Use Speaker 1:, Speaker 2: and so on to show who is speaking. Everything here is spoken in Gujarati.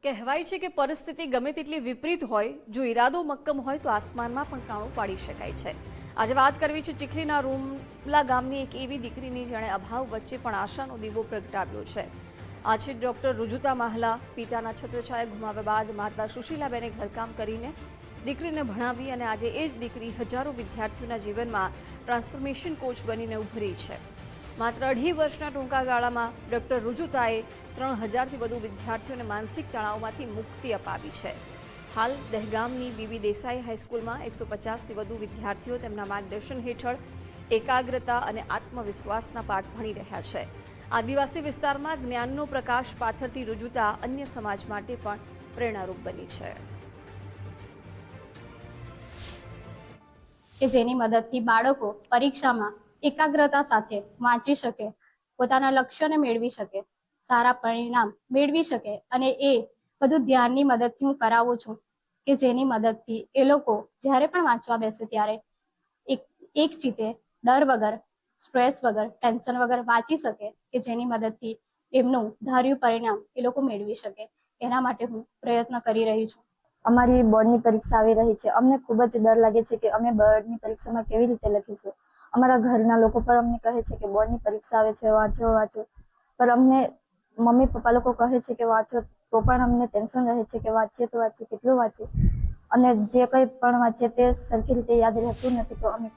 Speaker 1: કહેવાય છે કે પરિસ્થિતિ ગમે તેટલી વિપરીત હોય, જો ઈરાદો મક્કમ હોય તો આસમાનમાં પણ કાણું પાડી શકાય છે। આજે વાત કરવી છે ચીખલીના રૂમલા ગામની એક એવી દીકરીની જેણે અભાવ વચ્ચે પણ આશાનો દીવો પ્રગટાવ્યો છે। આ છે ડોક્ટર રુજુતા માહલા। પિતાના છત્રછાયા ગુમાવ્યા બાદ માતા સુશીલાબેને ઘરકામ કરીને દીકરીને ભણાવી અને આજે એ જ દીકરી હજારો વિદ્યાર્થીઓના જીવનમાં ટ્રાન્સફોર્મેશન કોચ બનીને ઉભરી છે। માત્ર 2.5 વર્ષના ટૂંકા ગાળામાં ડોક્ટર રુજુતાએ 3000થી વધુ વિદ્યાર્થીઓને માનસિક તણાવમાંથી મુક્તિ અપાવી છે। હાલ દહેગામની બીબી દેસાઈ હાઈસ્કૂલમાં 150થી વધુ વિદ્યાર્થીઓ તેમના માર્ગદર્શન હેઠળ એકાગ્રતા અને આત્મવિશ્વાસના પાઠ ભણી રહ્યા છે। આદિવાસી વિસ્તારમાં જ્ઞાનનો પ્રકાશ પાથરતી રુજુતા અન્ય સમાજ માટે પણ પ્રેરણારૂપ બની છે।
Speaker 2: કે જેની મદદથી બાળકો પરીક્ષામાં એકાગ્રતા સાથે વાંચી શકે, પોતાના લક્ષ્યને મેળવી શકે, સારા પરિણામ મેળવી શકે અને એ બધું ધ્યાનની મદદથી હું કરાવું છું કે જેની મદદથી એ લોકો જ્યારે પણ વાંચવા બેસે ત્યારે એક ચીતે ડર વગર, સ્ટ્રેસ વગર, ટેન્શન વગર વાંચી શકે કે જેની મદદથી એમનું ધાર્યું પરિણામ એ લોકો મેળવી શકે। એના માટે હું પ્રયત્ન કરી રહી છું।
Speaker 3: અમારી બોર્ડની પરીક્ષા આવી રહી છે। અમને ખૂબ જ ડર લાગે છે કે અમે બોર્ડની પરીક્ષામાં કેવી રીતે લખીશું। અમારા ઘરના લોકો પણ અમને કહે છે કે બોર્ડની પરીક્ષા આવે છે, વાંચો વાંચો, પણ અમને મમ્મી પપ્પા લોકો કહે છે કે વાંચો, તો પણ અમને ટેન્શન રહે છે કે વાંચીએ તો વાંચીએ, કેટલું વાંચીએ, અને જે કંઈ પણ વાંચીએ તે સરખી રીતે યાદ રહેતું નથી, તો અમે